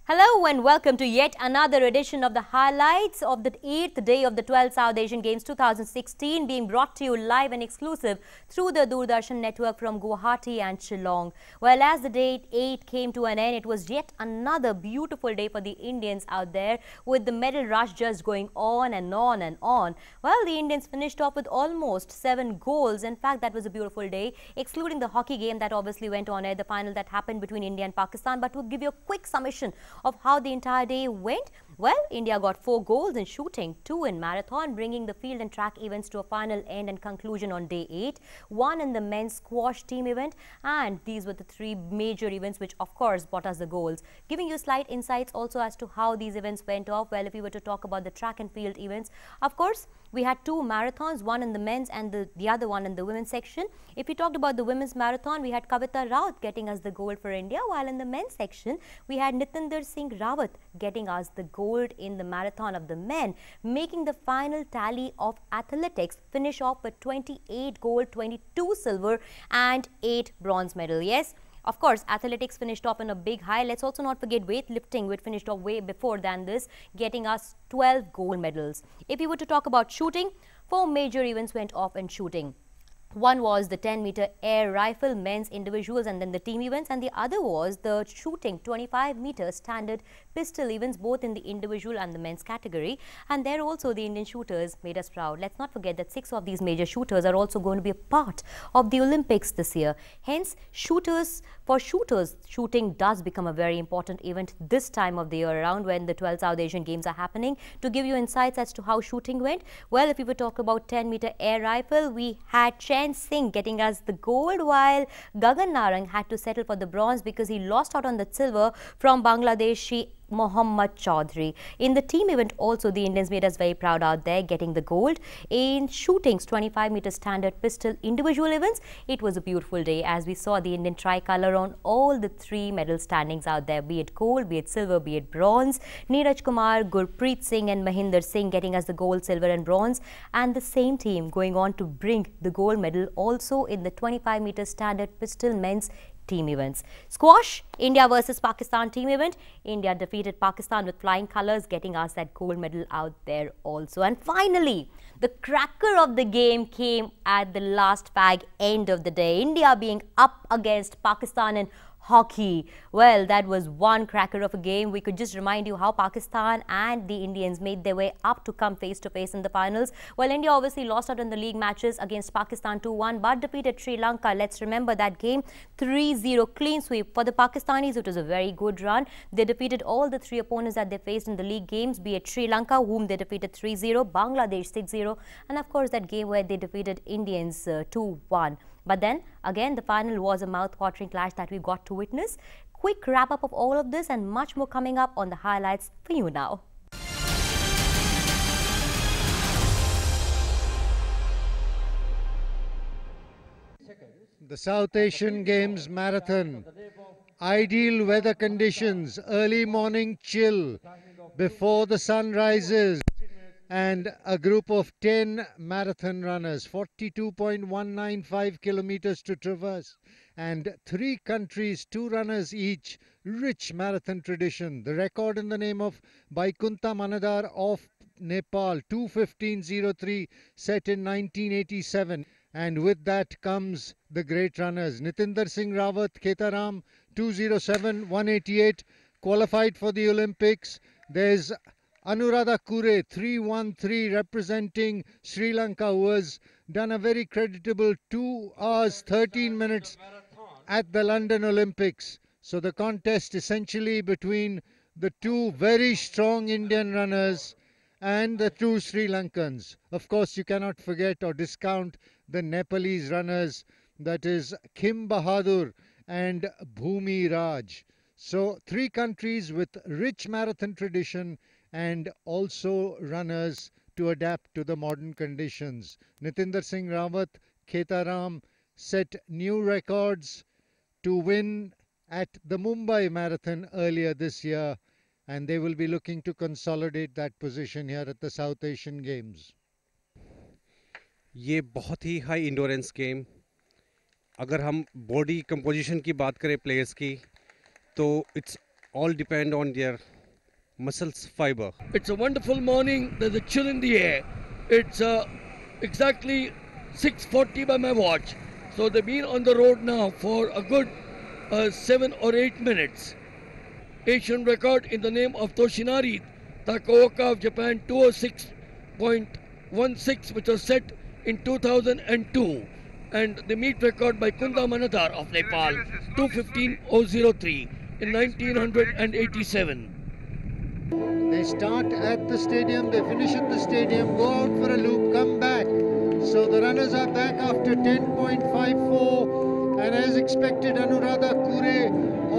Hello and welcome to yet another edition of the highlights of the 8th day of the 12th South Asian Games 2016, being brought to you live and exclusive through the Doordarshan network from Guwahati and Shillong. Well, as the day 8 came to an end, it was yet another beautiful day for the Indians out there, with the medal rush just going on and on and on. Well, the Indians finished off with almost 7 goals. In fact, that was a beautiful day, excluding the hockey game that obviously went on at the final that happened between India and Pakistan. But to give you a quick summation of how the entire day went, well, India got 4 goals in shooting, 2 in marathon, bringing the field and track events to a final end and conclusion on day 8, 1 in the men's squash team event, and these were the 3 major events which of course brought us the goals. Giving you slight insights also as to how these events went off. Well, if we were to talk about the track and field events, of course we had 2 marathons, one in the men's and the other one in the women's section. If we talked about the women's marathon, we had Kavita Raut getting us the gold for India, while in the men's section we had Nitinder Singh Rawat getting us the gold in the marathon of the men, making the final tally of athletics finish off with 28 gold, 22 silver and 8 bronze medal. Yes, of course, athletics finished off in a big high. Let's also not forget weightlifting, which finished off way before than this, getting us 12 gold medals. If we were to talk about shooting, 4 major events went off in shooting. One was the 10-meter air rifle men's individuals and then the team events, and the other was the shooting 25-meter standard pistol events, both in the individual and the men's category. And there also the Indian shooters made us proud. Let's not forget that 6 of these major shooters are also going to be a part of the Olympics this year. Hence, for shooters, shooting does become a very important event this time of the year around when the 12 South Asian Games are happening. To give you insights as to how shooting went, well, if we were to talk about 10-meter air rifle, we had Chen Singh getting us the gold, while Gagan Narang had to settle for the bronze because he lost out on the silver from Bangladeshi Mohammad Chaudhry. In the team event also, the Indians made us very proud out there, getting the gold. In shooting's 25-meter standard pistol individual events, it was a beautiful day as we saw the Indian tricolour on all the 3 medal standings out there, be it gold, be it silver, be it bronze. Neeraj Kumar, Gurpreet Singh and Mahinder Singh getting us the gold, silver and bronze, and the same team going on to bring the gold medal also in the 25-meter standard pistol men's team events. Squash, India versus Pakistan team event. India defeated Pakistan with flying colours, getting us that gold medal out there also. And finally, the cracker of the game came at the last fag end of the day. India being up against Pakistan in hockey. Well, that was one cracker of a game. We could just remind you how Pakistan and the Indians made their way up to come face to face in the finals. Well, India obviously lost out in the league matches against Pakistan 2-1, but defeated Sri Lanka. Let's remember that game, 3-0 clean sweep for the Pakistanis. It was a very good run. They defeated all the 3 opponents that they faced in the league games, be it Sri Lanka, whom they defeated 3-0, Bangladesh 6-0, and of course that game where they defeated Indians 2-1. But then again, the final was a mouth-watering clash that we got to witness. Quick wrap-up of all of this and much more coming up on the highlights for you now. The South Asian Games Marathon. Ideal weather conditions, early morning chill before the sun rises, and a group of 10 marathon runners, 42.195 kilometers to traverse, and 3 countries, 2 runners each. Rich marathon tradition. The record in the name of Baikunta Manadar of Nepal, 2:15:03, set in 1987. And with that comes the great runners. Nitinder Singh Rawat, Ketaram, 2:07:188, qualified for the Olympics. There's Anuradha Kure, 3:13, representing Sri Lanka, who has done a very creditable 2 hours 13 minutes at the London Olympics. So the contest essentially between the 2 very strong Indian runners and the 2 Sri Lankans. Of course, you cannot forget or discount the Nepalese runners, that is Kim Bahadur and Bhumi Raj. So 3 countries with rich marathon tradition and also runners to adapt to the modern conditions. Nitinder Singh Rawat, Ketaram set new records to win at the Mumbai Marathon earlier this year, and they will be looking to consolidate that position here at the South Asian Games. ये बहुत ही high endurance game, अगर हम body composition की बात करें players की, तो it's all depend on their muscles fiber. It's a wonderful morning. There's a chill in the air. It's exactly 6:40 by my watch. So they've been on the road now for a good 7 or 8 minutes. Asian record in the name of Toshinari Takaoka of Japan, 206.16, which was set in 2002. And the meet record by Kunda Manadhar of Nepal, 2:15.003 in 1987. They start at the stadium, they finish at the stadium, go out for a loop, come back. So the runners are back after 10.54, and as expected, Anuradha Kure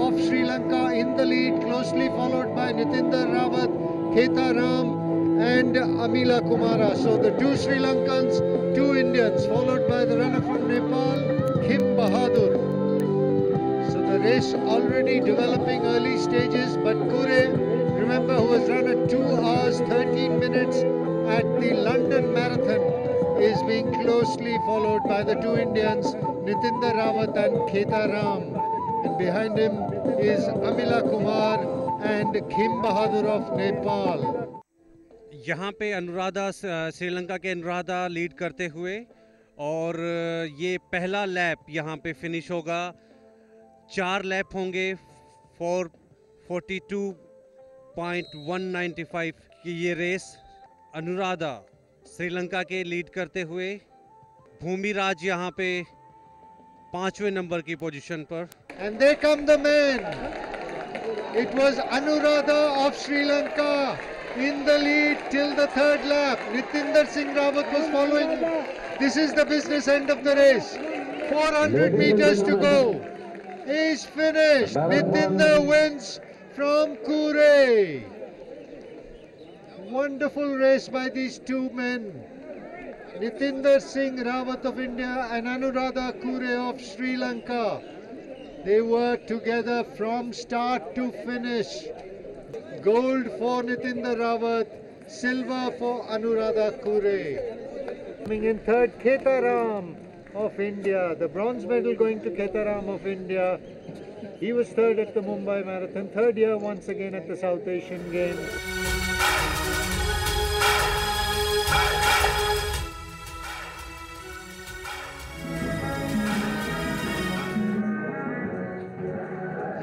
of Sri Lanka in the lead, closely followed by Nitinder Rawat, Keta Ram and Amila Kumara. So the two Sri Lankans, two Indians, followed by the runner from Nepal, Kim Bahadur. So the race already developing early stages, but Kure, remember, who has run at 2 hours 13 minutes at the London Marathon, is being closely followed by the two Indians, Nitinder Rawat and Keta Ram. And behind him is Amila Kumar and Kim Bahadur of Nepal. यहाँ पे अनुराधा श्रीलंका के Anuradha lead करते हुए, और ये पहला lap यहाँ पे फिनिश होगा. 4 लैप होंगे 442.195 की ये रेस. अनुराधा श्रीलंका के लीड करते हुए, भूमि राज यहाँ पे 5वें नंबर की पोजीशन पर. And there come the men. It was Anuradha of Sri Lanka in the lead till the 3rd lap. Nitinder Singh Rawat was following. This is the business end of the race. 400 meters to go. Is finished. Nitinder wins from Kure. Wonderful race by these two men. Nitinder Singh Rawat of India and Anuradha Kure of Sri Lanka. They were together from start to finish. Gold for Nitinder Rawat, silver for Anuradha Kure. Coming in 3rd, Keta Ram of India. The bronze medal going to Keta Ram of India. He was 3rd at the Mumbai Marathon, 3rd year once again at the South Asian Games.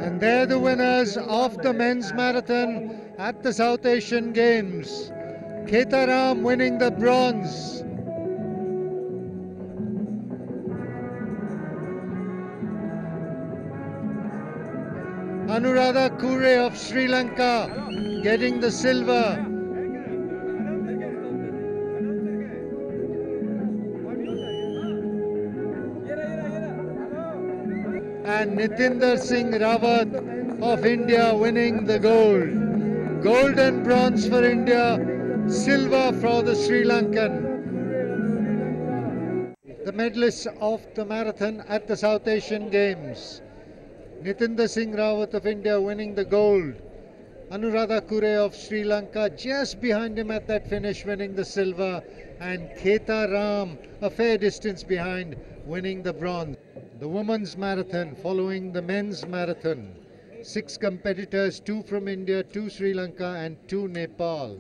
And they're the winners of the men's marathon at the South Asian Games. Keta Ram winning the bronze. Anuradha Kure of Sri Lanka getting the silver. And Nitinder Singh Rawat of India winning the gold. Gold and bronze for India, silver for the Sri Lankan. The medalists of the marathon at the South Asian Games. Nitinder Singh Rawat of India winning the gold. Anuradha Kure of Sri Lanka just behind him at that finish winning the silver. And Keta Ram a fair distance behind winning the bronze. The women's marathon following the men's marathon. 6 competitors, 2 from India, 2 Sri Lanka and 2 Nepal.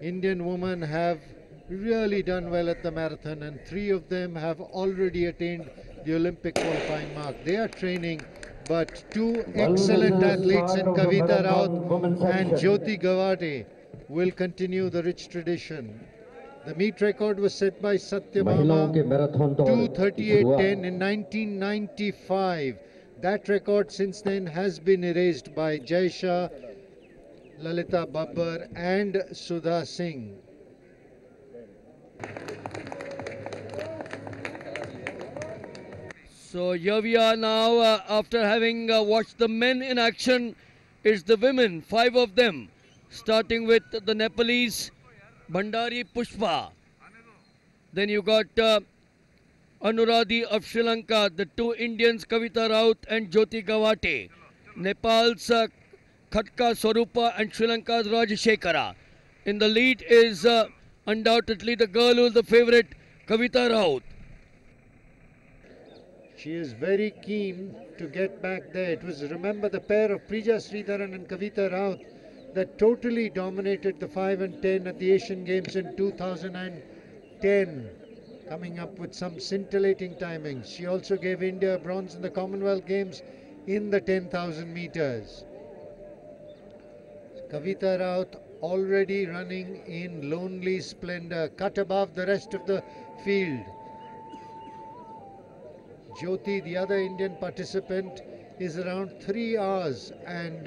Indian women have really done well at the marathon, and 3 of them have already attained the Olympic qualifying mark. They are training, but 2 excellent athletes in Kavita Raut and Jyoti Gawade will continue the rich tradition. The meet record was set by Satyabhama, 2:38.10 in 1995. That record since then has been erased by Jaisha, Lalita Babbar and Sudha Singh. So here we are now, after having watched the men in action. It's the women, 5 of them, starting with the Nepalese Bhandari Pushpa. Then you got Anuradhi of Sri Lanka, the 2 Indians Kavita Raut and Jyoti Gawate, Nepal's Khatka Swarupa and Sri Lanka's Rajashekara. In the lead is undoubtedly the girl who is the favorite, Kavita Raut. She is very keen to get back there. It was, remember, the pair of Prija Sridharan and Kavita Raut that totally dominated the 5 and 10 at the Asian Games in 2010, coming up with some scintillating timings. She also gave India bronze in the Commonwealth Games in the 10,000 meters. Kavita Raut already running in lonely splendor, cut above the rest of the field. Jyoti, the other Indian participant, is around 3 hours, and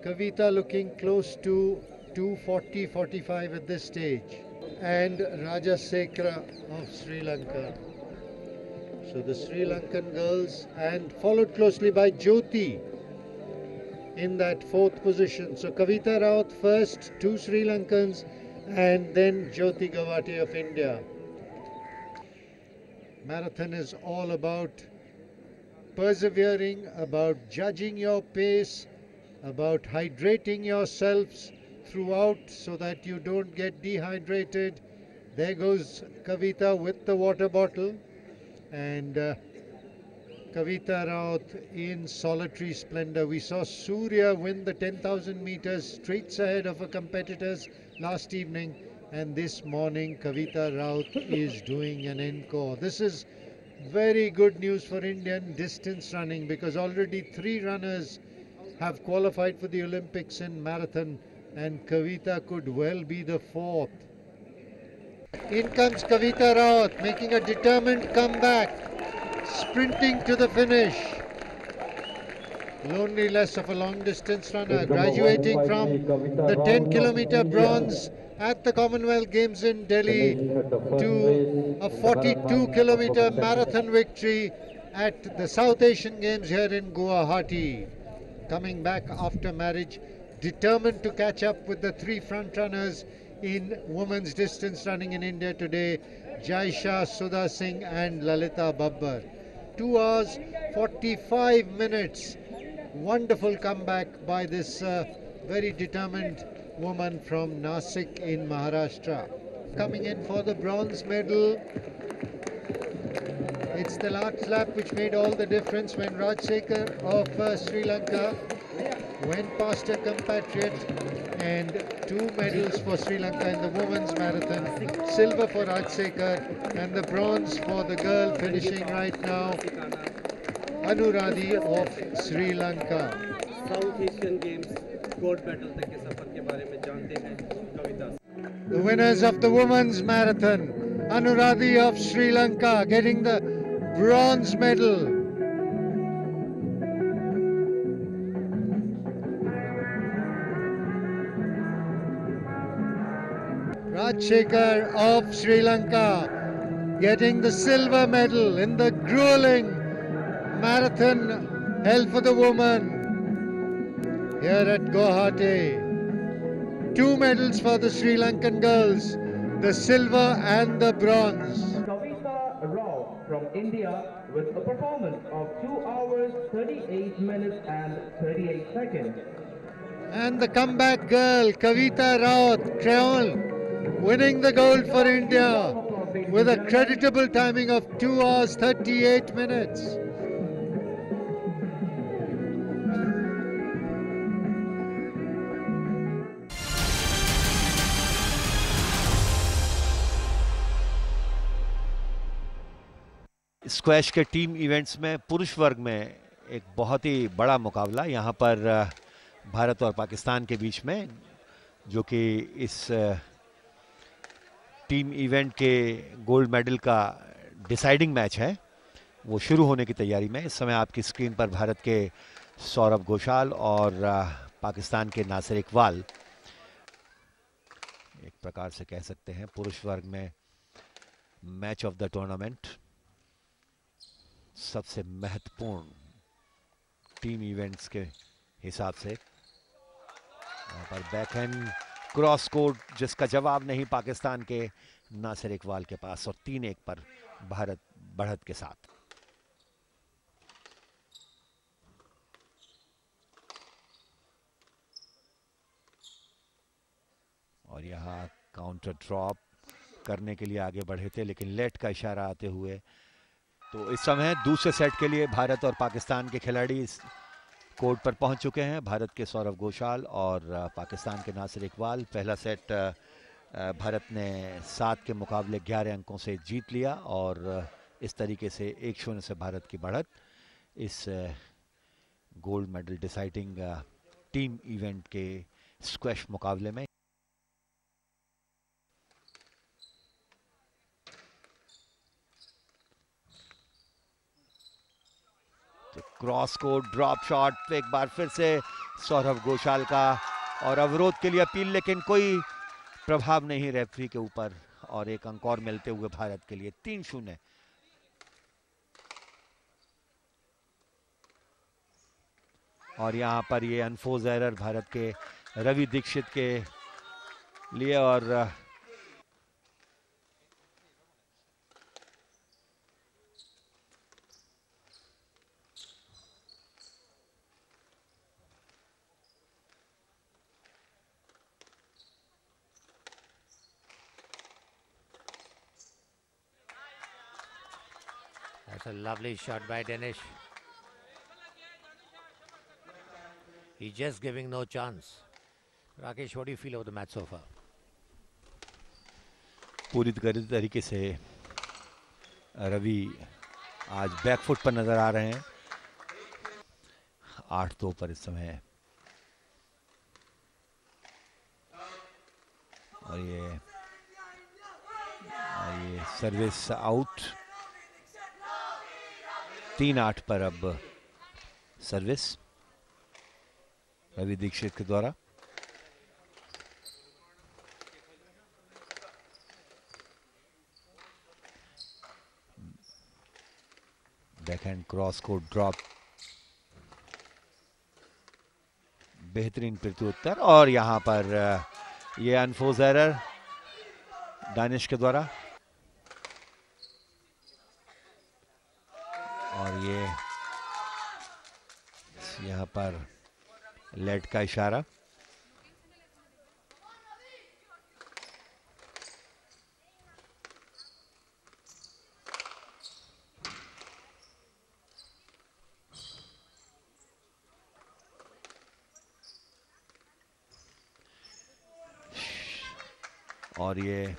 Kavita looking close to 2:40-45 at this stage. And Rajasekara of Sri Lanka. So the Sri Lankan girls, and followed closely by Jyoti in that 4th position. So Kavita Raut first, 2 Sri Lankans, and then Jyoti Gawate of India. Marathon is all about persevering, about judging your pace, about hydrating yourselves throughout so that you don't get dehydrated. There goes Kavita with the water bottle, and Kavita Raut in solitary splendor. We saw Surya win the 10,000 meters straight ahead of her competitors last evening, and this morning Kavita Raut is doing an encore. This is very good news for Indian distance running, because already 3 runners have qualified for the Olympics in marathon, and Kavita could well be the 4th. In comes Kavita Raut, making a determined comeback, sprinting to the finish. Lonely less of a long distance runner, graduating from the 10-kilometer bronze at the Commonwealth Games in Delhi to a 42-kilometer marathon victory at the South Asian Games here in Guwahati. Coming back after marriage, determined to catch up with the 3 front runners in women's distance running in India today, Jaisha, Sudha Singh and Lalita Babbar. 2 hours 45 minutes. Wonderful comeback by this very determined woman from Nasik in Maharashtra. Coming in for the bronze medal. It's the last lap which made all the difference when Rajsekar of Sri Lanka went past her compatriot, and 2 medals for Sri Lanka in the women's marathon. Silver for Rajsekar and the bronze for the girl finishing right now, Anuradhi of Sri Lanka. South Asian Games gold medal तक के सफर के बारे में जानते हैं कविता. The winners of the women's marathon, Anuradhi of Sri Lanka getting the bronze medal. Rajsekar of Sri Lanka getting the silver medal in the grueling marathon held for the woman here at Guwahati. 2 medals for the Sri Lankan girls, the silver and the bronze. Kavita Rao from India with a performance of 2 hours, 38 minutes and 38 seconds. And the comeback girl, Kavita Raut, Creole, winning the gold for India with a creditable timing of 2 hours, 38 minutes. Squash के team events में पुरुष वर्ग में एक बहुत ही बड़ा मुकाबला यहाँ पर भारत और पाकिस्तान के बीच में, जो कि इस टीम इवेंट के गोल्ड मेडल का डिसाइडिंग मैच है, वो शुरू होने की तैयारी में। इस समय आपकी स्क्रीन पर भारत के सौरभ घोषाल और पाकिस्तान के नासिर इकबाल, एक प्रकार से कह सकते हैं पुरुष वर्ग में मैच ऑफ द टूर्नामेंट, सबसे महत्वपूर्ण टीम इवेंट्स के हिसाब से। यहाँ पर बैकहैंड क्रॉस कोर्ट जिसका जवाब नहीं पाकिस्तान के नासिर इकबाल के पास, और 3-1 पर भारत बढ़त के साथ। और यहाँ काउंटर ड्रॉप करने के लिए आगे बढ़े थे, लेकिन लेट का इशारा आते हुए तो इस समय दूसरे सेट के लिए भारत और पाकिस्तान के खिलाड़ी इस कोर्ट पर पहुंच चुके हैं। भारत के सौरव घोषाल और पाकिस्तान के नासिर इकबाल। पहला सेट भारत ने 7 के मुकाबले 11 अंकों से जीत लिया और इस तरीके से 1-0 से भारत की बढ़त इस gold medal deciding team event के स्क्वैश मुकाबले में। तो क्रॉस कोर्ट ड्रॉप शॉट एक बार फिर से सौरभ घोषाल का और अवरोध के लिए अपील, लेकिन कोई प्रभाव नहीं रेफरी के ऊपर और एक अंक और मिलते हुए भारत के लिए 3-0। और यहां पर ये अनफोर्स एरर भारत के रवि दीक्षित के लिए और That's a lovely shot by Danish. He's just giving no chance. Rakesh, what do you feel about the match so far? पूरी तरीके से रवि आज बैकफुट पर नजर आ रहे हैं। 8-2 पर इस समय और ये सर्विस आउट। 3-8 पर अब सर्विस रवि दीक्षित के द्वारा। बैकहैंड क्रॉस को ड्रॉप, बेहतरीन प्रत्युत्तर और यहां पर ये अनफोर्स एरर दानिश के द्वारा और ये यहां पर लेट का इशारा। और ये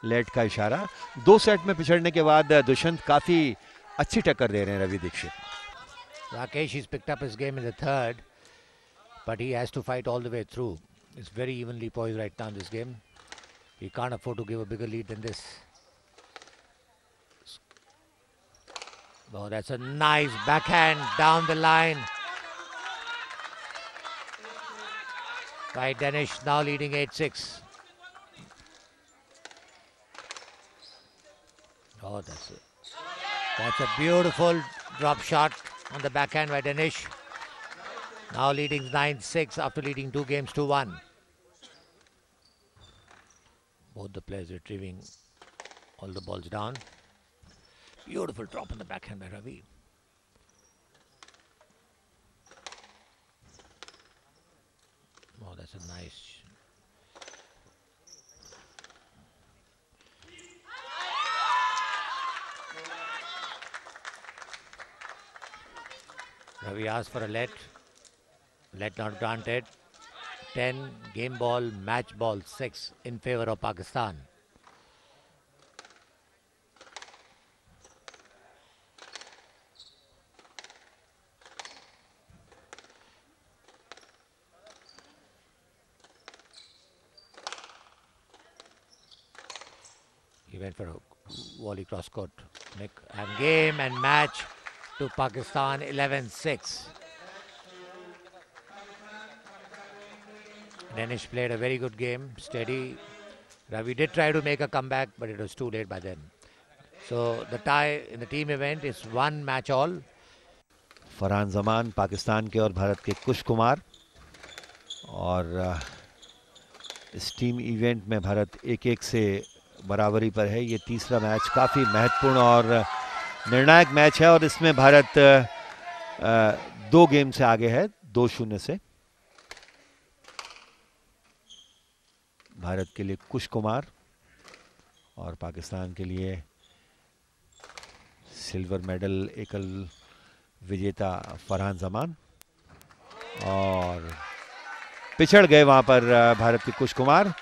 लेट का इशारा। 2 सेट में पिछड़ने के बाद दुष्यंत काफी अच्छी टक्कर दे रहे हैं Ravi Dixit. Rakesh, he's picked up his game in the third, but he has to fight all the way through. It's very evenly poised right now in this game. He can't afford to give a bigger lead than this. Oh, that's a nice backhand down the line by Danish, now leading 8-6. Oh, that's a beautiful drop shot on the backhand by Danish. Now leading 9-6 after leading 2 games 2-1. Both the players retrieving all the balls down. Beautiful drop on the backhand by Ravi. Oh, that's a nice. Ravi asked for a let not granted. 10, game ball, match ball 6 in favor of Pakistan. He went for a volley cross court. And game and match to Pakistan 11-6. Danish played a very good game, steady. Ravi did try to make a comeback, but it was too late by then. So the tie in the team event is 1 match all. Farhan Zaman Pakistan के और भारत के कुश कुमार। और इस team event में भारत 1-1 से बराबरी पर है। ये तीसरा मैच काफ़ी महत्वपूर्ण और निर्णायक मैच है और इसमें भारत 2 गेम से आगे है, 2-0 से। भारत के लिए कुश कुमार और पाकिस्तान के लिए सिल्वर मेडल एकल विजेता फरहान जमान, और पिछड़ गए वहां पर भारत के कुश Kumar.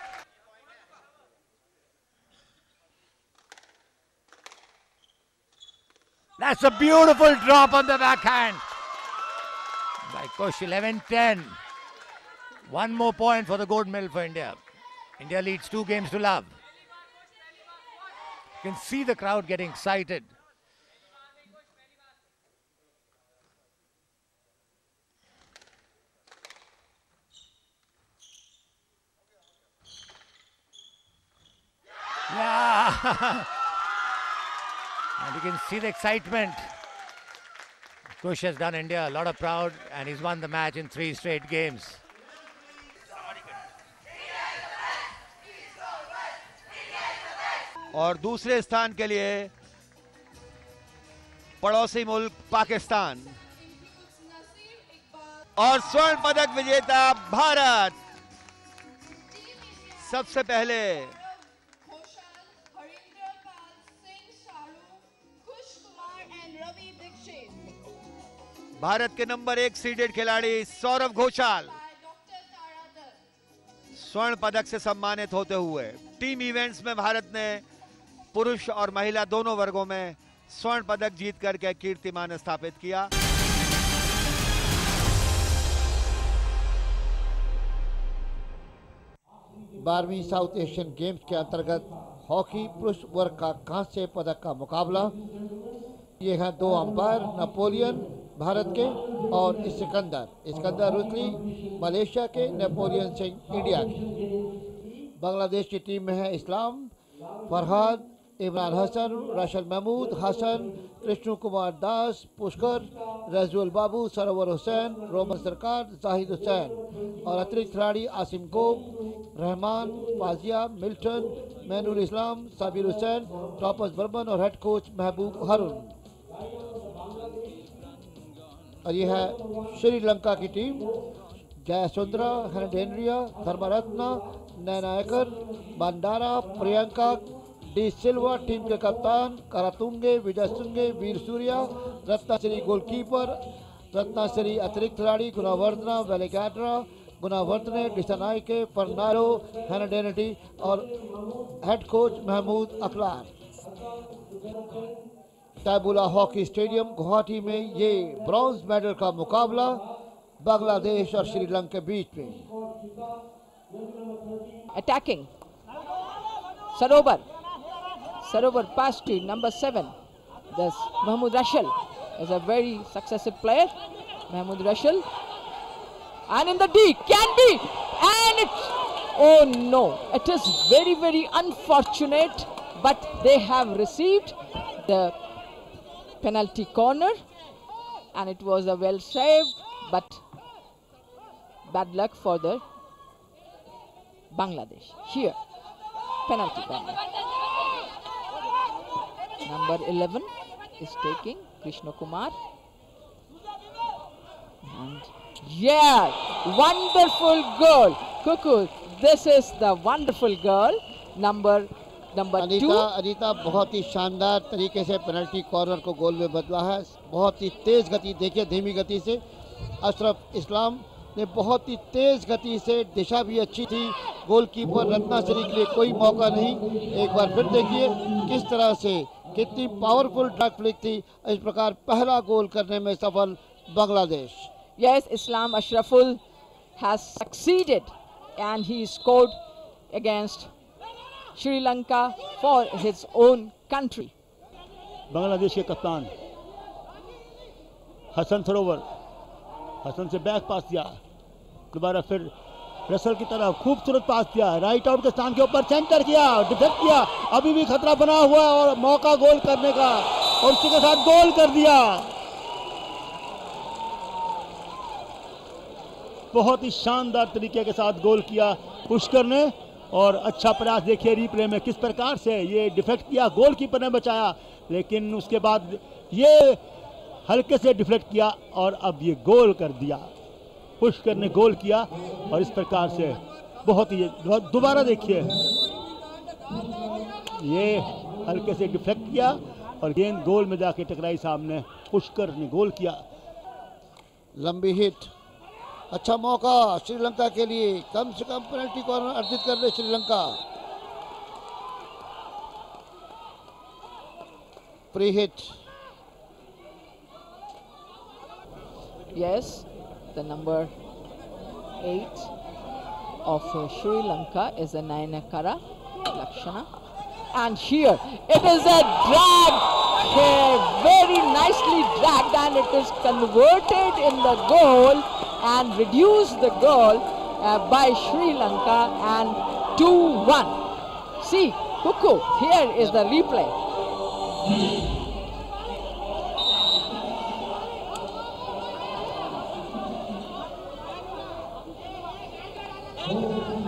That's a beautiful drop on the backhand by Kush. 11-10. One more point for the gold medal for India. India leads 2 games to love. You can see the crowd getting excited. Yeah. And you can see the excitement. Kush has done India a lot of proud, and he's won the match in 3 straight games. और दूसरे स्थान के लिए पड़ोसी मुल्क पाकिस्तान, और स्वर्ण पदक विजेता भारत। सबसे पहले भारत के नंबर 1 सीडेड खिलाड़ी सौरव घोषाल स्वर्ण पदक से सम्मानित होते हुए। टीम इवेंट्स में भारत ने पुरुष और महिला दोनों वर्गों में स्वर्ण पदक जीत करके कीर्तिमान स्थापित किया। बारहवीं साउथ एशियन गेम्स के अंतर्गत हॉकी पुरुष वर्ग का कांस्य पदक का मुकाबला। ये हैं 2 अंपायर, नेपोलियन भारत के और सिकंदर रुकली मलेशिया के, नेपोलियन सिंह इंडिया के। बांग्लादेश की टीम में है इस्लाम, फरहाद, इमरान हसन, राशिद महमूद हसन, कृष्ण कुमार दास, पुष्कर, रजूल बाबू, सरोवर हुसैन, रोमन सरकार, जाहिद हुसैन, और अतिरिक्त खिलाड़ी आसिम गोप, रहमान, फाजिया, मिल्टन, मैनुल इस्लाम, साबिर हुसैन, टॉपस बर्मन और हेड कोच महबूब हारून। और यह है श्रीलंका की टीम। जयसुंदरा, हेनडेनरिया, धर्मरत्ना, नैनायकर, बंडारा, प्रियंका, डी सिल्वा टीम के कप्तान, Karatunge, Wijesinghe, Weerasuriya, Ratnasri goalkeeper, Ratnasri अतिरिक्त खिलाड़ी गुणावर्धना, वेलिगैड्रा, गुणावर्धने, डिसनाइके, फर्नारो, हेनडेनिटी और head coach Mahmood Akhlar. Taibula hockey stadium Guwahati में ये ब्रॉन्ज मेडल का मुकाबला बांग्लादेश और श्रीलंका के बीच में। Attacking Sarovar pass to number 7. Thus Mahmoud Rashal is a very successive player. Mahmoud Rashal, and in the D can be, and it's, oh no, it is very, very unfortunate, but they have received the penalty corner, and it was a well saved, but bad luck for the Bangladesh. Here, penalty corner. Number 11 is taking Krishna Kumar, and yeah, wonderful goal. Cuckoo, this is the wonderful goal. Number 2. Anita बहुत ही शानदार तरीके से penalty corner को गोल में बदला है। बहुत ही तेज गति, देखिए धीमी गति से अशरफ इस्लाम ने बहुत ही तेज गति से, दिशा भी अच्छी थी। गोलकीपर रत्नाश्री के लिए कोई मौका नहीं। एक बार फिर देखिए किस तरह से, कितनी पावरफुल ड्रैग फ्लिक थी। इस प्रकार पहला गोल करने में सफल Bangladesh. Yes, Islam Ashraful has succeeded and he scored against Sri Lanka for his own country. Bangladesh के कप्तान हसन सरोवर, हसन से बैक पास दिया, दोबारा फिर रसल की तरफ खूबसूरत पास दिया, राइट आउट के स्थान के ऊपर सेंटर किया, डिफेक्ट किया, अभी भी खतरा बना हुआ है और मौका गोल करने का, और उसी के साथ गोल कर दिया। बहुत ही शानदार तरीके के साथ गोल किया पुष्कर ने, और अच्छा प्रयास देखिए रिप्ले में किस प्रकार से ये डिफेक्ट किया, गोलकीपर ने बचाया, लेकिन उसके बाद ये हल्के से डिफेक्ट किया और अब ये गोल कर दिया। पुष्कर ने गोल किया और इस प्रकार से बहुत ही, दोबारा देखिए ये हल्के से डिफेक्ट किया और गेंद गोल में जाके टकराई सामने। पुष्कर ने गोल किया। लंबी हिट, अच्छा मौका श्रीलंका के लिए, कम से कम पेनल्टी कॉर्नर अर्जित कर ले Sri Lanka. Pre hit, Yes, the number 8 of Sri Lanka is a Nayanakara Lakshana, and here it is a drag, here very nicely dragged, and it is converted in the goal and reduced the goal by Sri Lanka, and 2-1. See, Kuku, here is the replay.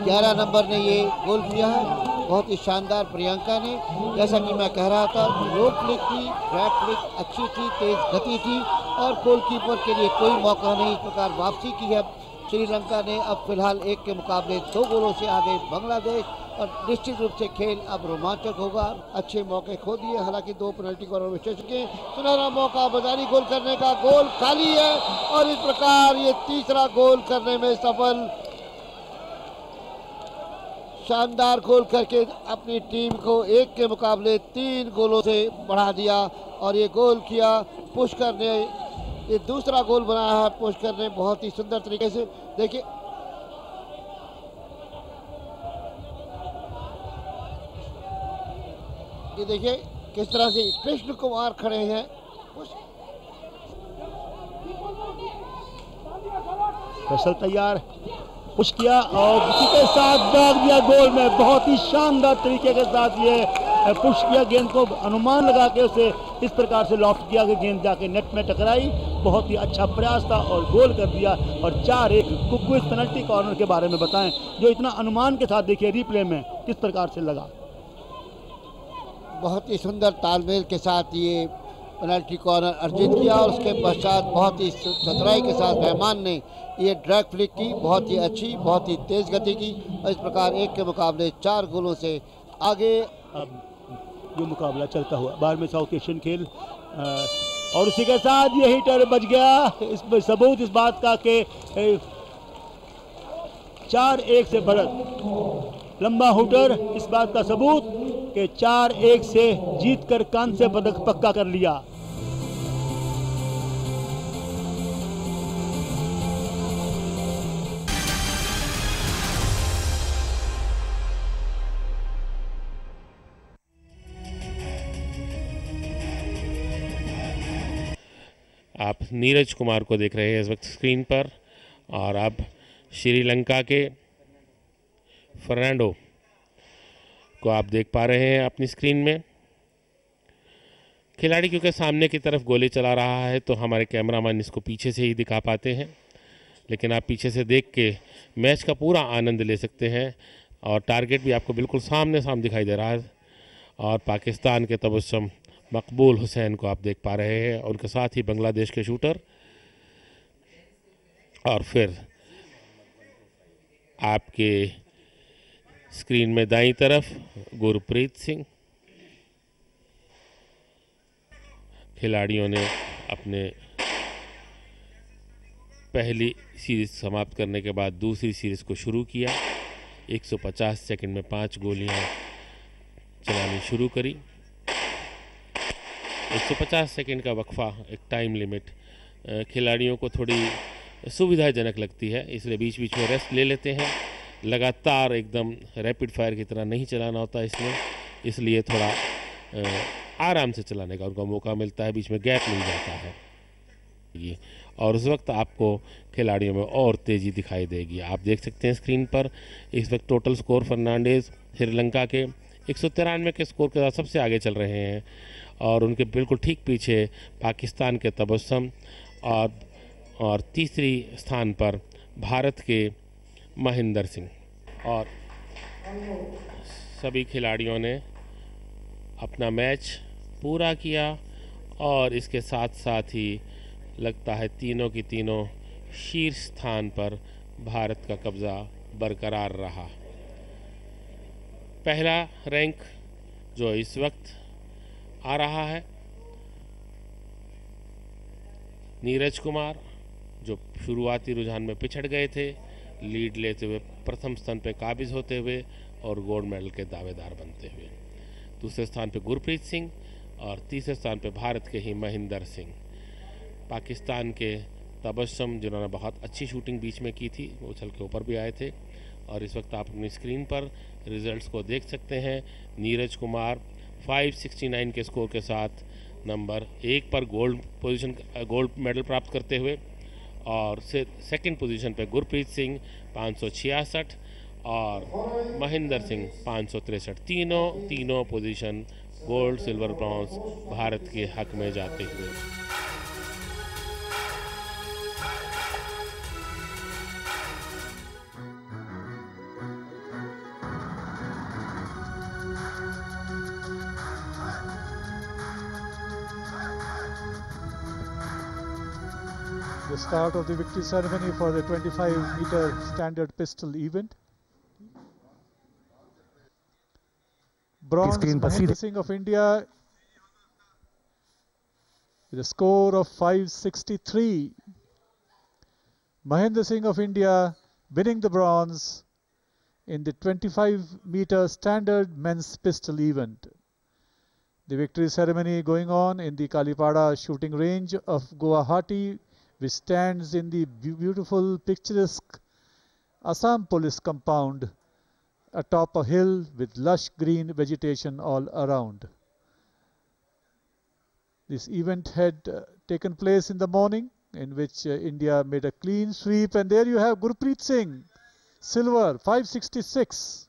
11 number ने ये गोल किया है, बहुत ही शानदार प्रियंका ने। जैसा कि मैं कह रहा था, लो फ्लिक थी, ड्रैग फ्लिक अच्छी थी, तेज गति थी और गोलकीपर के लिए कोई मौका नहीं। इस प्रकार वापसी की है श्रीलंका ने। अब फिलहाल 1 के मुकाबले 2 गोलों से आगे बांग्लादेश, और निश्चित रूप से खेल अब रोमांचक होगा। अच्छे मौके खो दिए, हालांकि 2 पेनल्टी कॉर्नर में चुके। सुनहरा मौका बाजारी गोल करने का, गोल खाली है और इस प्रकार ये तीसरा गोल करने में सफल। शानदार गोल करके अपनी टीम को 1 के मुकाबले 3 गोलों से बढ़ा दिया और ये गोल किया पुष्कर ने। ये दूसरा गोल बनाया है पुष्कर ने बहुत ही सुंदर तरीके से। देखिए ये देखिए किस तरह से कृष्ण कुमार खड़े हैं। फसल तैयार, पुश किया और उसी के साथ दाग दिया गोल में। बहुत ही शानदार तरीके के साथ ये पुश किया, गेंद को अनुमान लगा के उसे इस प्रकार से लॉफ्ट किया कि गेंद जाके नेट में टकराई। बहुत ही अच्छा प्रयास था और गोल कर दिया। और 4-1। कुकू इस पेनल्टी कॉर्नर के बारे में बताएं, जो इतना अनुमान के साथ देखिए रिप्ले में किस प्रकार से लगा। बहुत ही सुंदर तालमेल के साथ ये पेनल्टी कॉर्नर अर्जित किया और उसके पश्चात बहुत ही चतुराई के साथ मेहमान ने ये ड्रैग फ्लिक की, बहुत ही अच्छी, बहुत ही तेज गति की। और इस प्रकार 1 के मुकाबले 4 गोलों से आगे। अब ये मुकाबला चलता हुआ 12वें साउथ एशियन खेल, और उसी के साथ ये हिटर बच गया। इस सबूत इस बात का कि 4-1 से बढ़त, लंबा हुटर इस बात का सबूत कि 4-1 से जीतकर कांस्य पदक पक्का कर लिया। आप नीरज कुमार को देख रहे हैं इस वक्त स्क्रीन पर, और अब श्रीलंका के फर्नांडो को आप देख पा रहे हैं अपनी स्क्रीन में। खिलाड़ी क्योंकि सामने की तरफ गोली चला रहा है तो हमारे कैमरामैन इसको पीछे से ही दिखा पाते हैं, लेकिन आप पीछे से देख के मैच का पूरा आनंद ले सकते हैं। और टारगेट भी आपको बिल्कुल सामने दिखाई दे रहा है। और पाकिस्तान के तबस्सुम मकबूल हुसैन को आप देख पा रहे हैं, उनके साथ ही बांग्लादेश के शूटर, और फिर आपके स्क्रीन में दाईं तरफ गुरप्रीत सिंह। खिलाड़ियों ने अपने पहली सीरीज समाप्त करने के बाद दूसरी सीरीज को शुरू किया। 150 सेकंड में 5 गोलियां चलानी शुरू करी। 150 सेकंड का वक्फा, एक टाइम लिमिट खिलाड़ियों को थोड़ी सुविधाजनक लगती है, इसलिए बीच बीच में रेस्ट ले लेते हैं। लगातार एकदम रैपिड फायर की तरह नहीं चलाना होता इसलिए थोड़ा आराम से चलाने का उनको मौका मिलता है, बीच में गैप मिल जाता है ये। और उस वक्त आपको खिलाड़ियों में और तेज़ी दिखाई देगी। आप देख सकते हैं स्क्रीन पर इस वक्त टोटल स्कोर फर्नांडीज श्रीलंका के 193 के स्कोर के साथ सबसे आगे चल रहे हैं, और उनके बिल्कुल ठीक पीछे पाकिस्तान के तबस्सुम, और तीसरी स्थान पर भारत के महेंद्र सिंह। और सभी खिलाड़ियों ने अपना मैच पूरा किया, और इसके साथ साथ ही लगता है तीनों की तीनों शीर्ष स्थान पर भारत का कब्ज़ा बरकरार रहा। पहला रैंक जो इस वक्त आ रहा है नीरज कुमार जो शुरुआती रुझान में पिछड़ गए थे, लीड लेते हुए प्रथम स्थान पर काबिज होते हुए और गोल्ड मेडल के दावेदार बनते हुए। दूसरे स्थान पर गुरप्रीत सिंह और तीसरे स्थान पर भारत के ही महेंद्र सिंह। पाकिस्तान के तबस्सुम जिन्होंने बहुत अच्छी शूटिंग बीच में की थी, वो उछल के ऊपर भी आए थे। और इस वक्त आप अपनी स्क्रीन पर रिजल्ट्स को देख सकते हैं। नीरज कुमार 569 के स्कोर के साथ नंबर 1 पर गोल्ड मेडल प्राप्त करते हुए, और सेकंड पोजीशन पे गुरप्रीत सिंह 566 और महेंद्र सिंह 563। तीनों position gold, silver, bronze Bharat के हक में जाते हुए। The start of the victory ceremony for the 25-meter standard pistol event. Bronze, Mahendra Singh of India with a score of 563. Mahendra Singh of India winning the bronze in the 25-meter standard men's pistol event. The victory ceremony going on in the Kalipada shooting range of Guwahati, which stands in the beautiful picturesque Assam Police compound atop a hill with lush green vegetation all around. This event had taken place in the morning, in which India made a clean sweep, and there you have Gurpreet Singh, silver, 566.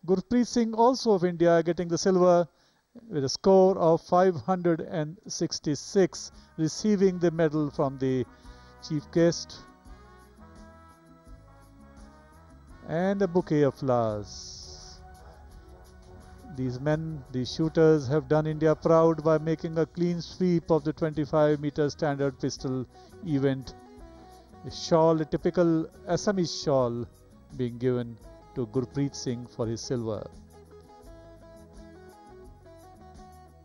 Gurpreet Singh also of India getting the silver with a score of 566, receiving the medal from the chief guest and a bouquet of flowers. These men, these shooters, have done India proud by making a clean sweep of the 25-meter standard pistol event. A shawl, a typical Assamese shawl, being given to Gurpreet Singh for his silver.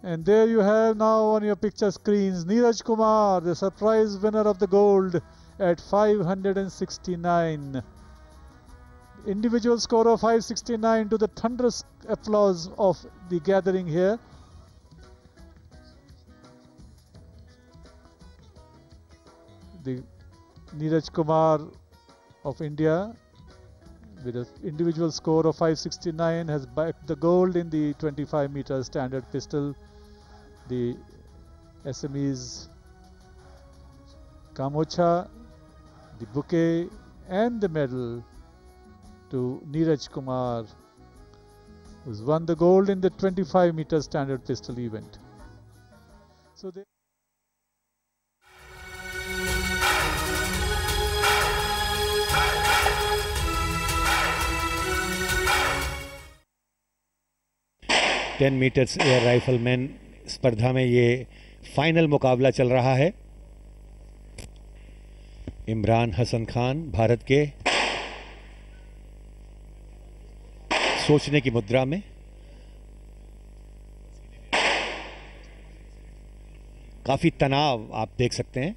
And there you have now on your picture screens Neeraj Kumar, the surprise winner of the gold at 569. Individual score of 569 to the thunderous applause of the gathering here. The Neeraj Kumar of India with an individual score of 569 has backed the gold in the 25-meter standard pistol. The Assamese Kamocha, the bouquet and the medal to Neeraj Kumar, who's won the gold in the 25-meter standard pistol event. So they 10 metres air rifleman स्पर्धा में ये final मुकाबला चल रहा है। इमरान हसन खान भारत के सोचने की मुद्रा में, काफी तनाव आप देख सकते हैं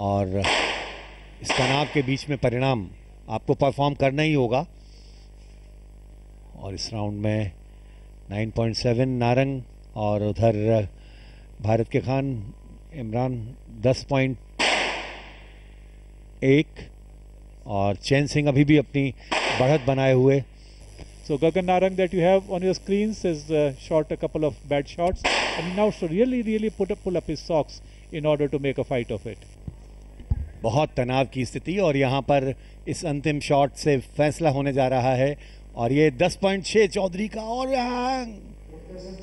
और इस तनाव के बीच में परिणाम आपको परफॉर्म करना ही होगा। और इस राउंड में 9.7 नारंग और उधर भारत के खान इमरान 10.1 और चैन सिंह अभी भी अपनी बढ़त बनाए हुए। So Gagan Narang that you have on your screens has shot a couple of bad shots and now should really pull up his socks in order to make a fight of it. बहुत तनाव की स्थिति और यहाँ पर इस अंतिम shot से फैसला होने जा रहा है और ये 10.6 चौधरी का और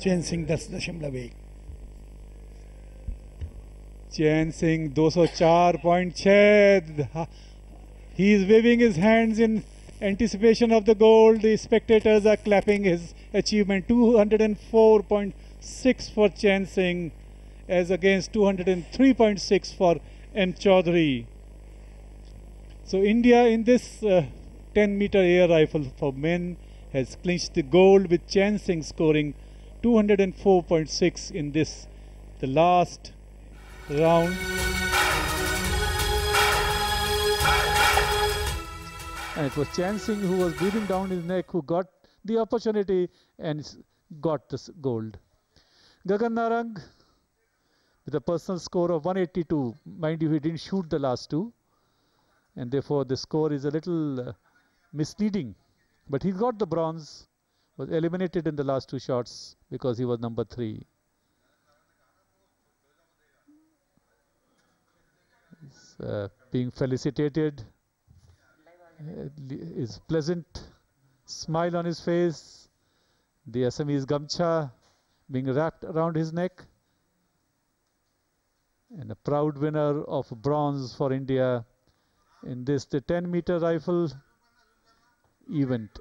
चैन सिंह 10.1। चैन Singh 204.6। He is waving his hands in anticipation of the gold. The spectators are clapping his achievement. 204.6 for Chand Singh as against 203.6 for M. Chaudhary. So India in this 10-meter air rifle for men has clinched the gold with Chand Singh scoring 204.6 in this, the last round. And it was Chan Singh who was breathing down his neck who got the opportunity and got this gold. Gagan Narang with a personal score of 182. Mind you, he didn't shoot the last two, and therefore the score is a little misleading. But he got the bronze, was eliminated in the last two shots because he was number 3. He's being felicitated. His pleasant smile on his face, the Assamese gamcha being wrapped around his neck, and a proud winner of bronze for India in this, the 10-meter rifle event,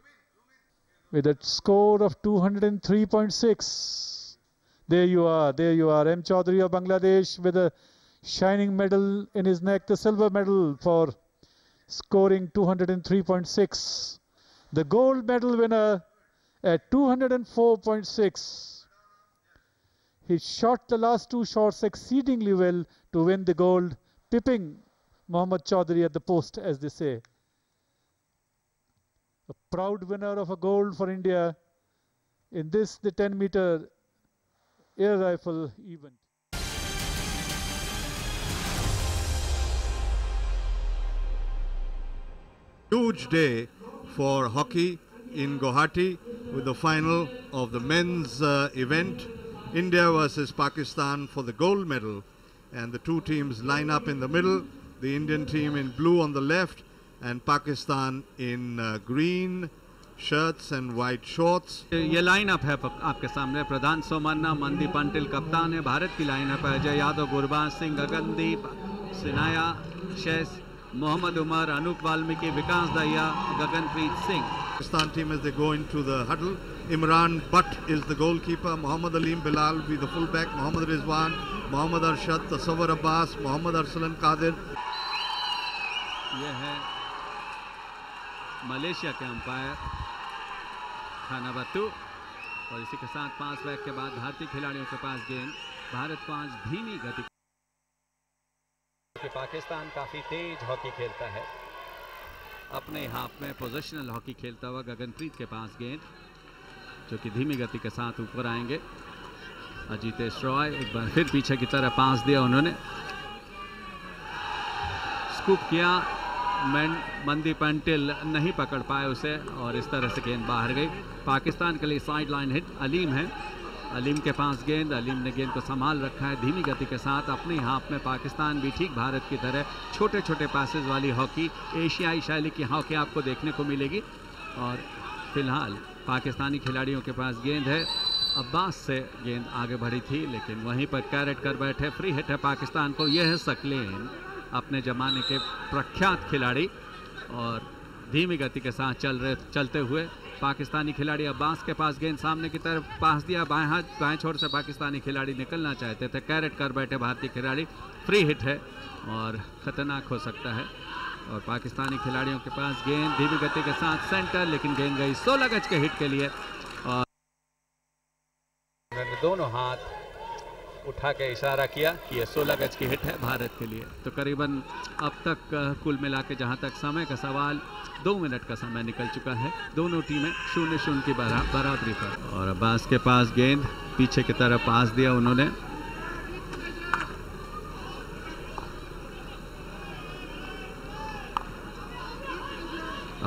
with a score of 203.6. There you are, M. Chaudhary of Bangladesh with a shining medal in his neck, the silver medal for scoring 203.6. The gold medal winner at 204.6. He shot the last two shots exceedingly well to win the gold, pipping Mohammad Chaudhary at the post, as they say. A proud winner of a gold for India in this, the 10-meter air rifle event. Huge day for hockey in Guwahati with the final of the men's event, India versus Pakistan for the gold medal, and the two teams line up in the middle, the Indian team in blue on the left and Pakistan in green shirts and white shorts. ये lineup है आपके सामने। प्रधान Somanna, Mandeep until कप्तान है। भारत की lineup है अजय यादव, गुरबाज सिंह, गगनदीप, सिनाया, शेष, Mohammad Umar, Anup Valmiki, Vikas Daya, Gaganpreet Singh. Pakistan team as they go into the huddle. Imran Butt is the goalkeeper. Muhammad Aleem Bilal will be the fullback. Muhammad Rizwan, Muhammad Arshad, Tasawwur Abbas, Muhammad Arsalan Qadir. ये है Malaysia के umpire खाना बत्तू, और इसी के साथ 5 back के बाद भारतीय खिलाड़ियों के पास गेंद। भारत को आज धीमी गति। पाकिस्तान काफ़ी तेज हॉकी खेलता है, अपने हाफ में पोजिशनल हॉकी खेलता हुआ गगनप्रीत के पास गेंद, जो कि धीमी गति के साथ ऊपर आएंगे। अजीतेश रॉय एक बार फिर पीछे की तरफ पास दिया उन्होंने, स्कूप किया, मनदीप अंटिल नहीं पकड़ पाए उसे, और इस तरह से गेंद बाहर गई। पाकिस्तान के लिए साइड लाइन हिट अलीम है, अलीम के पास गेंद, अलीम ने गेंद को संभाल रखा है धीमी गति के साथ अपने हाफ में। पाकिस्तान भी ठीक भारत की तरह छोटे छोटे पासेस वाली हॉकी, एशियाई शैली की हॉकी आपको देखने को मिलेगी। और फिलहाल पाकिस्तानी खिलाड़ियों के पास गेंद है, अब्बास से गेंद आगे बढ़ी थी लेकिन वहीं पर कैरेट कर बैठे। फ्री हिट है पाकिस्तान को। यह है सकलेन, अपने ज़माने के प्रख्यात खिलाड़ी, और धीमी गति के साथ चलते हुए पाकिस्तानी खिलाड़ी। अब्बास के पास गेंद सामने की तरफ पास दिया, बाएं हाथ बाएं छोर से पाकिस्तानी खिलाड़ी निकलना चाहते थे, कैरेट कर बैठे भारतीय खिलाड़ी। फ्री हिट है और ख़तरनाक हो सकता है। और पाकिस्तानी खिलाड़ियों के पास गेंद धीमी गति के साथ सेंटर, लेकिन गेंद गई 16 गज के हिट के लिए, और उन्होंने दोनों हाथ उठा के इशारा किया कि ये 16 गज की हिट है भारत के लिए। तो करीबन अब तक कुल मिला के जहाँ तक समय का सवाल, 2 मिनट का समय निकल चुका है। दोनों टीमें 0-0 की बराबरी पर। और अब्बास के पास गेंद पीछे की तरफ पास दिया उन्होंने,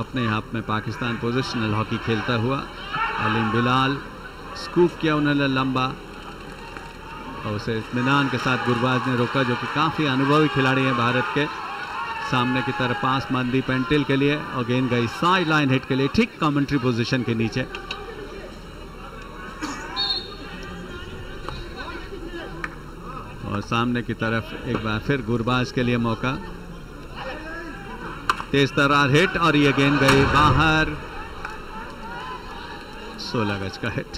अपने हाफ में पाकिस्तान पोजिशनल हॉकी खेलता हुआ। अलीम बिलाल स्कूप किया उन्होंने लंबा, और उसे इत्मीनान के साथ गुरबाज ने रोका, जो कि काफ़ी अनुभवी खिलाड़ी हैं भारत के। सामने की तरफ पास मनदीप अंटिल के लिए, और गेंद गई साइड लाइन हिट के लिए, ठीक कमेंट्री पोजीशन के नीचे। और सामने की तरफ एक बार फिर गुरबाज के लिए मौका, तेज तरार हिट, और ये गेंद गई बाहर, 16 गज का हिट।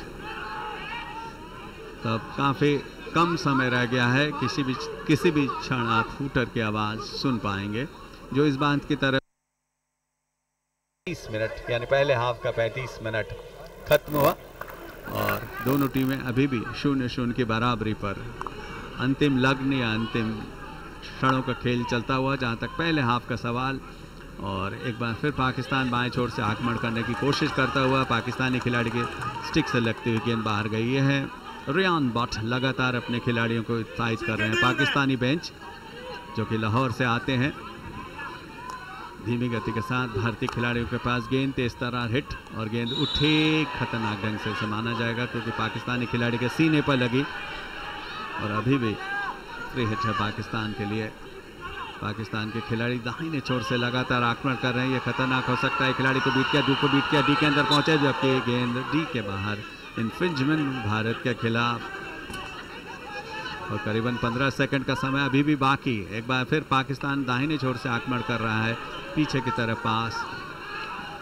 तब काफ़ी कम समय रह गया है, किसी भी क्षण आप हूटर की आवाज़ सुन पाएंगे, जो इस बात की तरफ 30 मिनट यानी पहले हाफ का 35 मिनट खत्म हुआ, और दोनों टीमें अभी भी 0-0 की बराबरी पर। अंतिम लग्न या अंतिम क्षणों का खेल चलता हुआ। जहां तक पहले हाफ का सवाल, और एक बार फिर पाकिस्तान बाएं छोर से आक्रमण करने की कोशिश करता हुआ पाकिस्तानी खिलाड़ी के स्टिक से लगती हुई गेंद बाहर गई। ये है रियान बट लगातार अपने खिलाड़ियों को उत्साहित कर रहे हैं। पाकिस्तानी बेंच जो कि लाहौर से आते हैं, धीमी गति के साथ भारतीय खिलाड़ियों के पास गेंद, तेज तर्रार हिट और गेंद उठे खतरनाक ढंग से इसे माना जाएगा क्योंकि पाकिस्तानी खिलाड़ी के सीने पर लगी और अभी भी फ्री हिट है पाकिस्तान के लिए। पाकिस्तान के खिलाड़ी दाहिने छोर से लगातार आक्रमण कर रहे हैं, ये खतरनाक हो सकता है। खिलाड़ी को बीट किया, डी को बीट किया, डी के अंदर पहुंचे जबकि गेंद डी के बाहर। इन्फ्रिंजमेंट भारत के खिलाफ और करीबन 15 सेकंड का समय अभी भी बाकी। एक बार फिर पाकिस्तान दाहिने छोर से आक्रमण कर रहा है, पीछे की तरफ पास,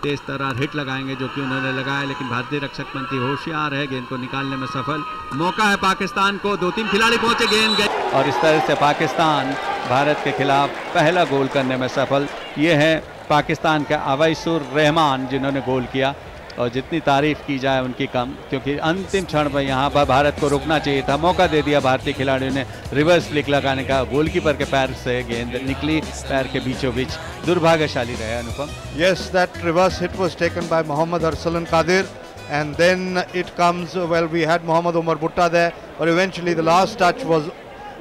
तेज तर्रार हिट लगाएंगे जो कि उन्होंने लगाया, लेकिन भारतीय रक्षक मंत्री होशियार है, गेंद को निकालने में सफल। मौका है पाकिस्तान को, 2-3 खिलाड़ी पहुंचे, गेंद गई और इस तरह से पाकिस्तान भारत के खिलाफ पहला गोल करने में सफल। ये है पाकिस्तान का अवैसुर रहमान जिन्होंने गोल किया और जितनी तारीफ की जाए उनकी कम, क्योंकि अंतिम क्षण पर यहाँ पर भारत को रुकना चाहिए था। मौका दे दिया भारतीय खिलाड़ियों ने रिवर्स फ्लिक लगाने का, गोलकीपर के पैर से गेंद निकली, पैर के बीचों बीच। दुर्भाग्यशाली रहे अनुपम। Yes, that reverse hit was taken by Mohammad Arsalan Qadir, and then it comes, well, we had Mohammad Omar Butta there, but eventually the last touch was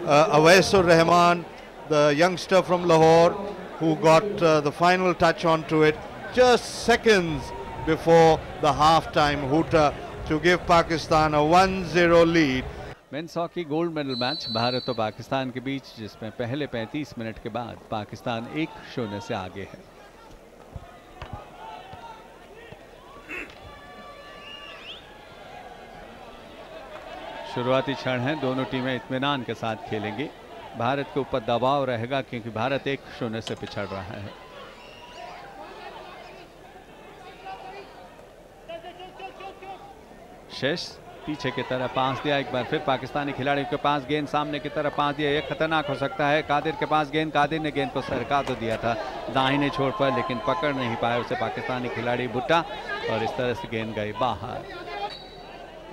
Awaisur Rahman, the youngster from Lahore, who got the final touch onto it just seconds before the half-time hooter to give Pakistan a 1-0 lead. Men's hockey gold medal match Bharat और पाकिस्तान के बीच, जिसमें पहले 35 minute के बाद पाकिस्तान 1-0 से आगे है। शुरुआती क्षण है, दोनों टीमें इत्मीनान के साथ खेलेंगी। भारत के ऊपर दबाव रहेगा क्योंकि भारत 1-0 से पिछड़ रहा है। शेष पीछे की तरफ पास दिया, एक बार फिर पाकिस्तानी खिलाड़ियों के पास गेंद, सामने की तरफ पास दिया, ये खतरनाक हो सकता है। कादिर के पास गेंद, कादिर ने गेंद को सरका तो दिया था दाहिने छोर पर, लेकिन पकड़ नहीं पाया उसे पाकिस्तानी खिलाड़ी भुट्टा और इस तरह से गेंद गई बाहर।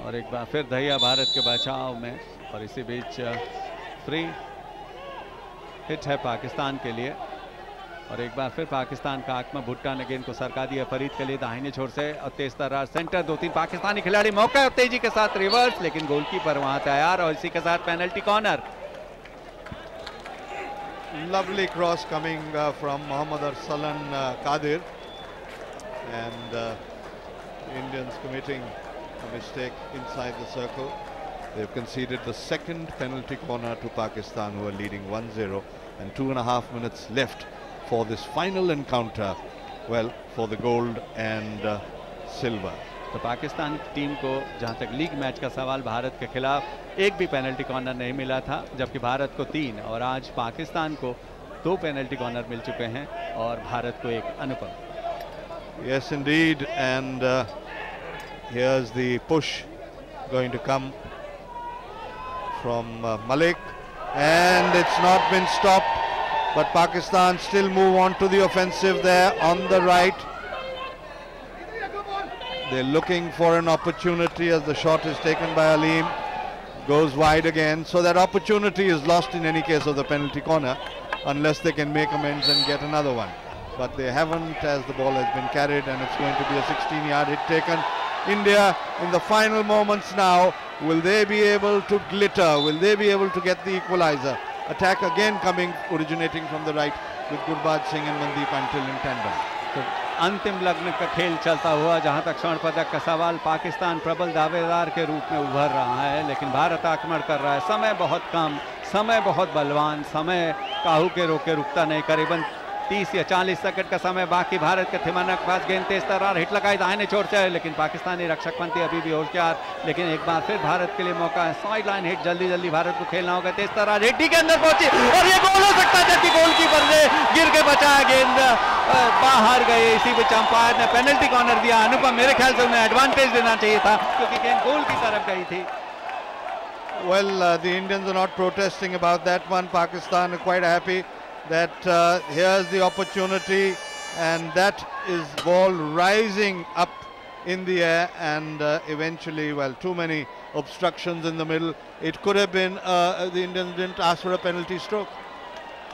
और एक बार फिर दहिया भारत के बचाव में और इसी बीच फ्री हिट है पाकिस्तान के लिए। और एक बार फिर पाकिस्तान का आक्रमण, भुट्टा ने गेंद को सरका दिया फरीद के लिए दाहिने छोर से और तेज तर्रार सेंटर, 2-3 पाकिस्तानी खिलाड़ी, मौका तेजी के साथ रिवर्स, लेकिन गोलकीपर वहां तैयार और इसी के साथ penalty corner. Lovely cross coming from Mohammad Arsalan Qadir, and Indians committing a mistake inside the circle. They've conceded the second penalty corner to Pakistan, who are leading 1-0, and 2.5 minutes left for this final encounter, well, for the gold and silver. तो Pakistan team को जहां तक league match का सवाल, भारत के खिलाफ एक भी पेनल्टी कॉर्नर नहीं मिला था, जबकि भारत को 3 और आज पाकिस्तान को 2 पेनल्टी कॉर्नर मिल चुके हैं और भारत को 1। अनुपम। Yes, indeed, and here's the push going to come from Malik, and it's not been stopped. But Pakistan still move on to the offensive there on the right. They're looking for an opportunity as the shot is taken by Aleem. Goes wide again. So that opportunity is lost in any case of the penalty corner, unless they can make amends and get another one. But they haven't, as the ball has been carried, and it's going to be a 16-yard hit taken. India in the final moments now. Will they be able to glitter? Will they be able to get the equalizer? Attack again coming, originating from the right with Gurbaz Singh and Mandeep Antil in tandem. तो अंतिम लग्न का खेल चलता हुआ, जहां तक स्वर्ण पदक का सवाल, पाकिस्तान प्रबल दावेदार के रूप में उभर रहा है, लेकिन भारत आक्रमण कर रहा है। समय बहुत कम, समय बहुत बलवान, समय काहू के रोके रुकता नहीं। करीबन 30 या 40 सेकंड का समय बाकी। भारत के थिमाना के पास गेंद, तेज तर्रार हिट लगाई दाहिने छोर से, लेकिन पाकिस्तानी रक्षक पंथी अभी भी होशियार। लेकिन एक बार फिर भारत के लिए मौका है, साइड लाइन हिट, जल्दी जल्दी भारत को खेलना होगा। तेज तर्रार हिट के अंदर पहुंची और ये गोल हो सकता है, जबकि गोलकीपर ने गिर के बचाया, गेंद बाहर गई। इसी बीच अंपायर ने पेनल्टी कॉर्नर दिया। अनुपम, मेरे ख्याल से उन्हें एडवांटेज देना चाहिए था क्योंकि गेंद गोल की तरफ गई थी। Well, the Indians are not protesting about that one. Pakistan are quite happy that here's the opportunity, and that is ball rising up in the air, and eventually, well, too many obstructions in the middle. It could have been the Indians didn't ask for a penalty stroke.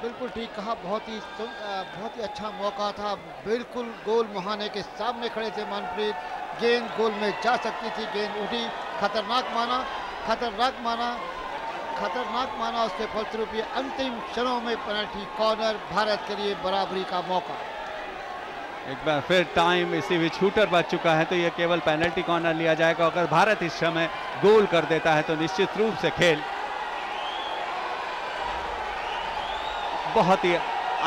बिल्कुल ठीक कहा, बहुत ही अच्छा मौका था, बिल्कुल गोल मुहाने के सामने खड़े थे मनप्रीत, गेंद गोल में जा सकती थी, गेंद उठी, खतरनाक माना, उसके फलस्वरूप ये अंतिम क्षणों में पेनल्टी कॉर्नर, भारत के लिए बराबरी का मौका। एक बार फिर टाइम इसी भी शूटर बच चुका है, तो ये केवल पेनल्टी कॉर्नर लिया जाएगा। अगर भारत इस समय गोल कर देता है तो निश्चित रूप से खेल बहुत ही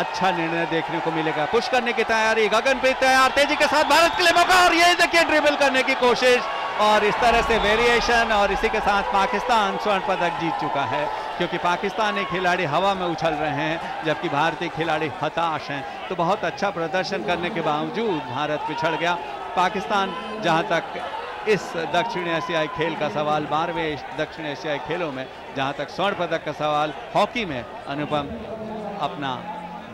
अच्छा निर्णय देखने को मिलेगा। पुश करने की तैयारी, गगनप्रीत तैयार, तेजी के साथ भारत के लिए मौका, और ये देखिए ड्रिबल करने की कोशिश, और इस तरह से वेरिएशन, और इसी के साथ पाकिस्तान स्वर्ण पदक जीत चुका है, क्योंकि पाकिस्तानी खिलाड़ी हवा में उछल रहे हैं जबकि भारतीय खिलाड़ी हताश हैं। तो बहुत अच्छा प्रदर्शन करने के बावजूद भारत पिछड़ गया। पाकिस्तान, जहां तक इस दक्षिण एशियाई खेल का सवाल, 12वें दक्षिण एशियाई खेलों में जहां तक स्वर्ण पदक का सवाल, हॉकी में अनुपम अपना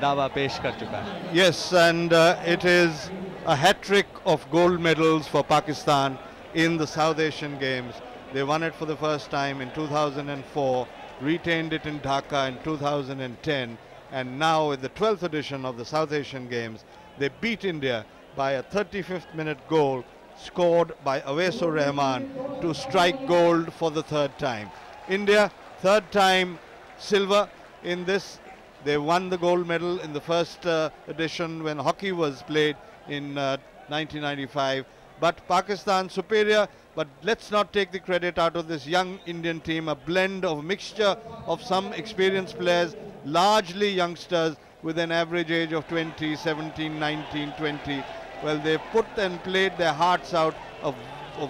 दावा पेश कर चुका है। Yes, and it is a hat-trick of gold medals for Pakistan in the South Asian Games. They won it for the first time in 2004, retained it in Dhaka in 2010, and now with the 12th edition of the South Asian Games, they beat India by a 35th minute goal scored by Awais Rahman to strike gold for the third time. India, third time silver in this. They won the gold medal in the first edition when hockey was played in 1995. But Pakistan superior, but let's not take the credit out of this young Indian team, a blend of mixture of some experienced players, largely youngsters with an average age of 20, 17, 19, 20. Well, they put and played their hearts out, a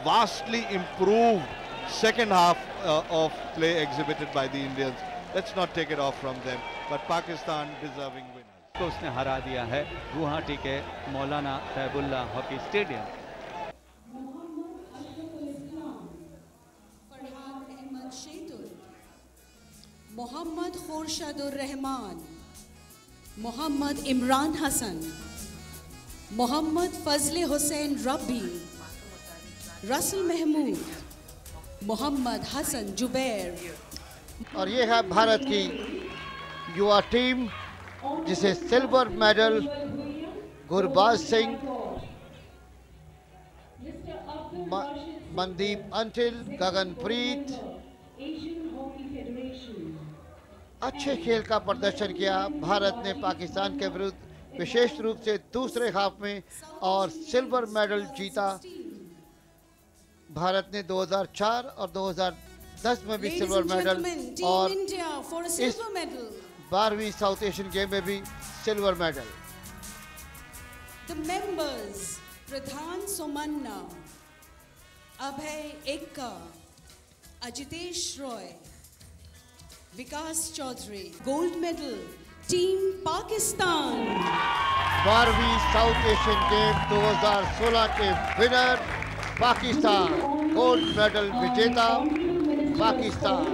vastly improved second half of play exhibited by the Indians. Let's not take it off from them, but Pakistan deserving winners. तो उसने हरा दिया है गुवाहाटी के मौलाना तैबुल्ला hockey stadium. Mohammad खुर्शदुर Rahman, Mohammad Imran Hasan, Mohammad फजले हुसैन रब्बी, Russell Mahmood, Mohammad Hasan Zubair. और ये है भारत की युवा टीम जिसे silver medal Gurbaz Singh, Mandeep until, Gaganpreet अच्छे खेल का प्रदर्शन किया। भारत ने पाकिस्तान के विरुद्ध विशेष रूप से दूसरे हाफ में और सिल्वर मेडल जीता। भारत ने 2004 और 2010 में भी सिल्वर मेडल और इस 12वीं साउथ एशियन गेम में भी silver medal. The members Pradhan Somanna, Abhay Ekka, Ajitesh Roy, Vikas Chaudhary. Gold medal team Pakistan. 12वीं साउथ एशियन गेम 2016 के विनर पाकिस्तान, गोल्ड मेडल विजेता Pakistan.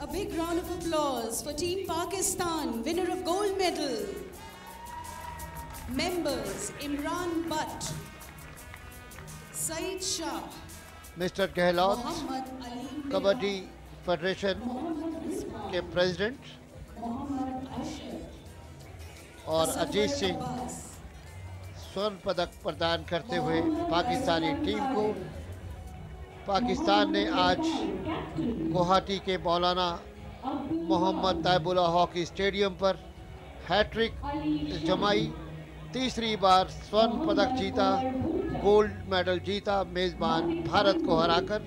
A big round of applause for Team Pakistan, winner of gold medal. Members Imran Butt, Saeed Shah, mister Gehlot, kabaddi federation के president, और अजीत सिंह स्वर्ण पदक प्रदान करते हुए पाकिस्तानी टीम को। पाकिस्तान ने आज गुवाहाटी के मौलाना मोहम्मद तैबुल्ला हॉकी स्टेडियम पर हैट्रिक जमाई, तीसरी बार स्वर्ण पदक जीता, गोल्ड मेडल जीता मेजबान भारत को हराकर।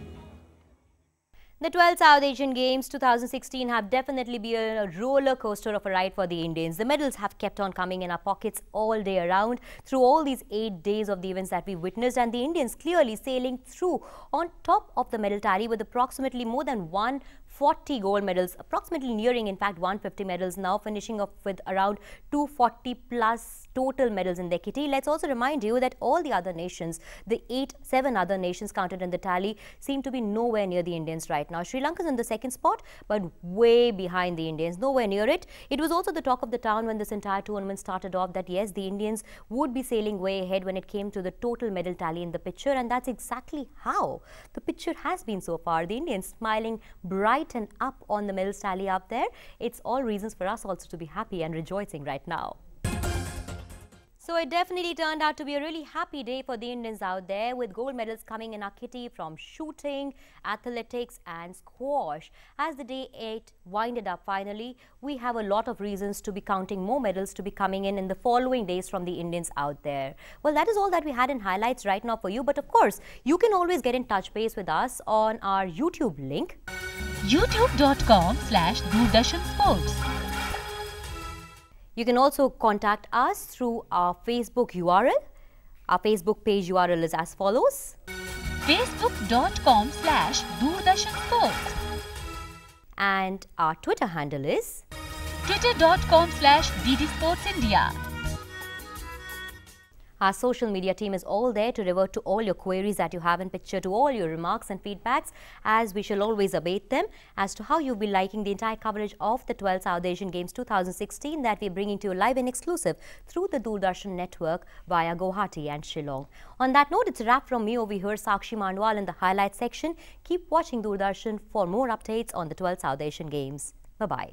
The 12th South Asian Games 2016 have definitely been a roller coaster of a ride for the Indians. The medals have kept on coming in our pockets all day around through all these 8 days of the events that we witnessed, and the Indians clearly sailing through on top of the medal tally with approximately more than 1 240 gold medals, approximately nearing in fact 150 medals now, finishing off with around 240 plus total medals in their kitty. Let's also remind you that all the other nations, the 7 other nations counted in the tally, seem to be nowhere near the Indians right now. Sri Lanka is in the second spot, but way behind the Indians, nowhere near it. It was also the talk of the town when this entire tournament started off that yes, the Indians would be sailing way ahead when it came to the total medal tally in the picture, and that's exactly how the picture has been so far. The Indians smiling bright and up on the medal tally up there. It's all reasons for us also to be happy and rejoicing right now. So it definitely turned out to be a really happy day for the Indians out there, with gold medals coming in our kitty from shooting, athletics and squash. As the day 8 winded up finally, we have a lot of reasons to be counting more medals to be coming in the following days from the Indians out there. Well, that is all that we had in highlights right now for you. But of course, you can always get in touch base with us on our YouTube link. youtube.com/Doordarshan Sports. You can also contact us through our Facebook URL. Our Facebook page URL is as follows: facebook.com/Doordarshan Sports. And our Twitter handle is twitter.com/DD Sports India. Our social media team is all there to revert to all your queries that you have in picture, to all your remarks and feedbacks, as we shall always abate them as to how you'll be liking the entire coverage of the 12th South Asian Games 2016 that we're bringing to you live and exclusive through the Doordarshan network via Guwahati and Shillong. On that note, it's a wrap from me over here, Sakshi Mandwal, in the highlights section. Keep watching Doordarshan for more updates on the 12th South Asian Games. Bye-bye.